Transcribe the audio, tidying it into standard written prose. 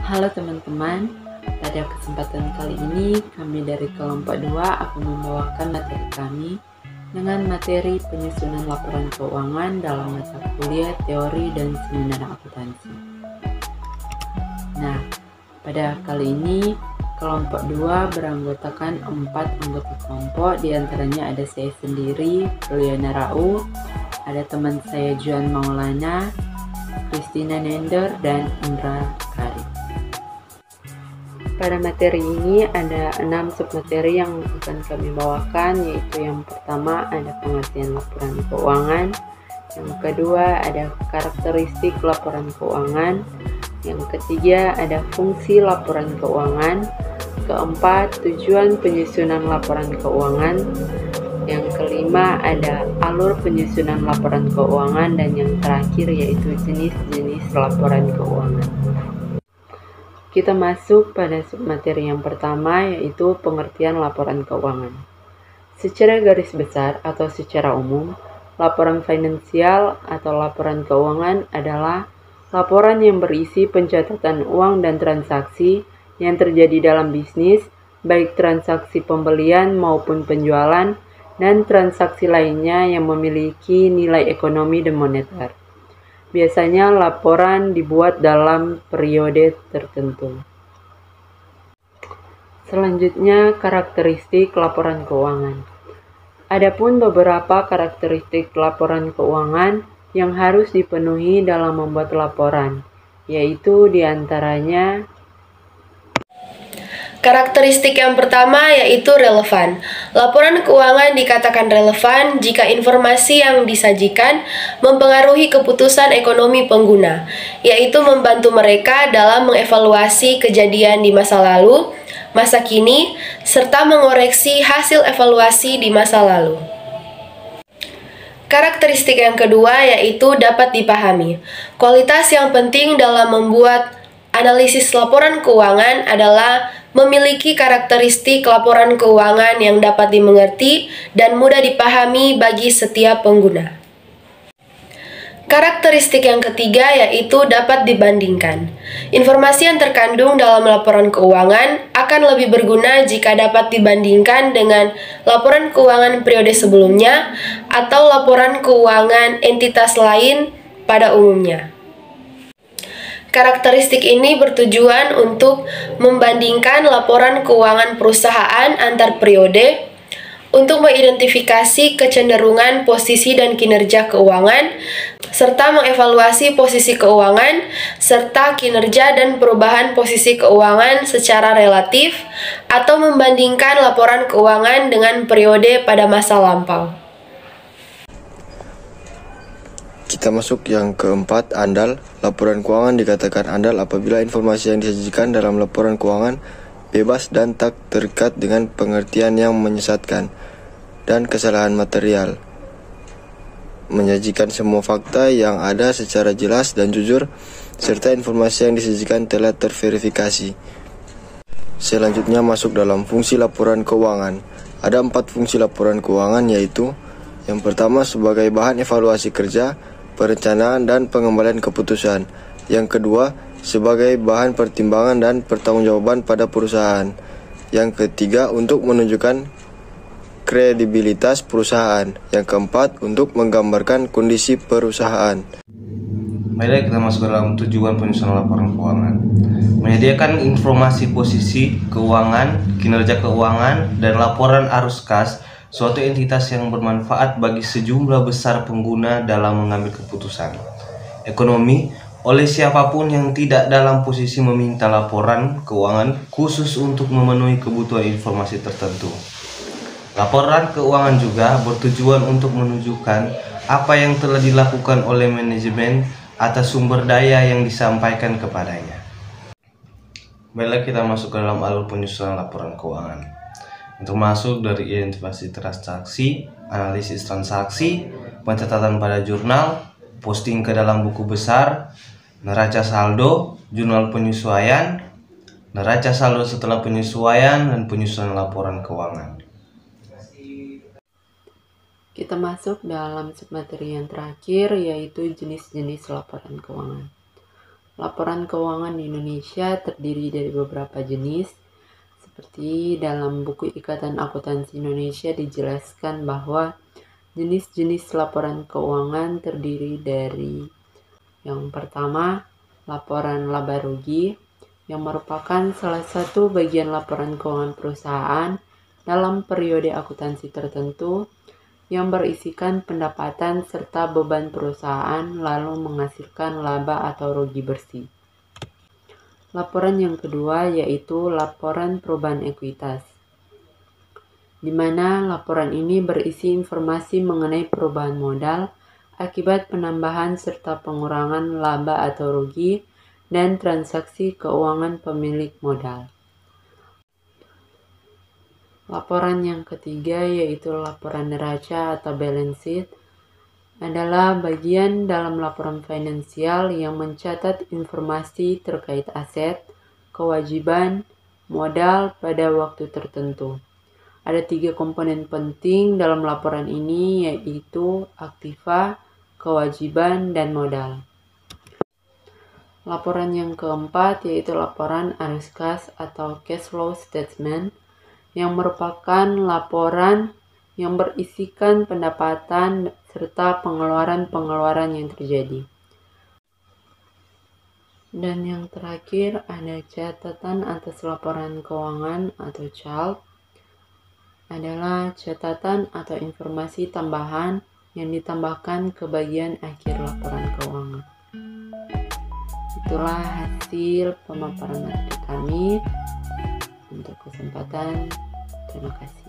Halo teman-teman, pada kesempatan kali ini kami dari kelompok 2 akan membawakan materi kami dengan materi penyusunan laporan keuangan dalam mata kuliah teori dan seminar akuntansi. Nah, pada kali ini kelompok 2 beranggotakan 4 anggota kelompok, diantaranya ada saya sendiri, Ruliana Rau, ada teman saya Juan Maulana, Christina Nender, dan Indra Kari. Pada materi ini ada 6 submateri yang akan kami bawakan, yaitu yang pertama ada pengertian laporan keuangan, yang kedua ada karakteristik laporan keuangan, yang ketiga ada fungsi laporan keuangan, keempat tujuan penyusunan laporan keuangan, yang kelima ada alur penyusunan laporan keuangan, dan yang terakhir yaitu jenis-jenis laporan keuangan. Kita masuk pada submateri yang pertama, yaitu pengertian laporan keuangan. Secara garis besar atau secara umum, laporan finansial atau laporan keuangan adalah laporan yang berisi pencatatan uang dan transaksi yang terjadi dalam bisnis, baik transaksi pembelian maupun penjualan, dan transaksi lainnya yang memiliki nilai ekonomi dan moneter. Biasanya laporan dibuat dalam periode tertentu. Selanjutnya, karakteristik laporan keuangan. Adapun beberapa karakteristik laporan keuangan yang harus dipenuhi dalam membuat laporan, yaitu diantaranya karakteristik yang pertama yaitu relevan. Laporan keuangan dikatakan relevan jika informasi yang disajikan mempengaruhi keputusan ekonomi pengguna, yaitu membantu mereka dalam mengevaluasi kejadian di masa lalu, masa kini, serta mengoreksi hasil evaluasi di masa lalu. Karakteristik yang kedua yaitu dapat dipahami. Kualitas yang penting dalam membuat analisis laporan keuangan adalah memiliki karakteristik laporan keuangan yang dapat dimengerti dan mudah dipahami bagi setiap pengguna. Karakteristik yang ketiga yaitu dapat dibandingkan. Informasi yang terkandung dalam laporan keuangan akan lebih berguna jika dapat dibandingkan dengan laporan keuangan periode sebelumnya atau laporan keuangan entitas lain pada umumnya. Karakteristik ini bertujuan untuk membandingkan laporan keuangan perusahaan antar periode, untuk mengidentifikasi kecenderungan posisi dan kinerja keuangan, serta mengevaluasi posisi keuangan, serta kinerja dan perubahan posisi keuangan secara relatif, atau membandingkan laporan keuangan dengan periode pada masa lampau. Kita masuk yang keempat, andal. Laporan keuangan dikatakan andal apabila informasi yang disajikan dalam laporan keuangan bebas dan tak terikat dengan pengertian yang menyesatkan dan kesalahan material. Menyajikan semua fakta yang ada secara jelas dan jujur, serta informasi yang disajikan telah terverifikasi. Selanjutnya masuk dalam fungsi laporan keuangan. Ada 4 fungsi laporan keuangan, yaitu yang pertama sebagai bahan evaluasi kerja, perencanaan dan pengembalian keputusan. Yang kedua, sebagai bahan pertimbangan dan pertanggungjawaban pada perusahaan. Yang ketiga, untuk menunjukkan kredibilitas perusahaan. Yang keempat, untuk menggambarkan kondisi perusahaan. Mari kita masuk dalam tujuan penyusunan laporan keuangan. Menyediakan informasi posisi keuangan, kinerja keuangan, dan laporan arus kas suatu entitas yang bermanfaat bagi sejumlah besar pengguna dalam mengambil keputusan ekonomi oleh siapapun yang tidak dalam posisi meminta laporan keuangan khusus untuk memenuhi kebutuhan informasi tertentu. Laporan keuangan juga bertujuan untuk menunjukkan apa yang telah dilakukan oleh manajemen atas sumber daya yang disampaikan kepadanya. Baiklah, kita masuk ke dalam alur penyusunan laporan keuangan. Untuk masuk dari identifikasi transaksi, analisis transaksi, pencatatan pada jurnal, posting ke dalam buku besar, neraca saldo, jurnal penyesuaian, neraca saldo setelah penyesuaian, dan penyusunan laporan keuangan. Kita masuk dalam submateri yang terakhir, yaitu jenis-jenis laporan keuangan. Laporan keuangan di Indonesia terdiri dari beberapa jenis, seperti dalam buku Ikatan Akuntansi Indonesia dijelaskan bahwa jenis-jenis laporan keuangan terdiri dari yang pertama, laporan laba rugi, yang merupakan salah satu bagian laporan keuangan perusahaan dalam periode akuntansi tertentu yang berisikan pendapatan serta beban perusahaan lalu menghasilkan laba atau rugi bersih. Laporan yang kedua yaitu laporan perubahan ekuitas, di mana laporan ini berisi informasi mengenai perubahan modal akibat penambahan serta pengurangan laba atau rugi dan transaksi keuangan pemilik modal. Laporan yang ketiga yaitu laporan neraca atau balance sheet adalah bagian dalam laporan finansial yang mencatat informasi terkait aset, kewajiban, modal pada waktu tertentu. Ada 3 komponen penting dalam laporan ini yaitu aktiva, kewajiban, dan modal. Laporan yang keempat yaitu laporan arus kas atau cash flow statement, yang merupakan laporan yang berisikan pendapatan serta pengeluaran-pengeluaran yang terjadi. Dan yang terakhir ada catatan atas laporan keuangan atau CALP, adalah catatan atau informasi tambahan yang ditambahkan ke bagian akhir laporan keuangan. Itulah hasil pemaparan materi kami untuk kesempatan. Terima kasih.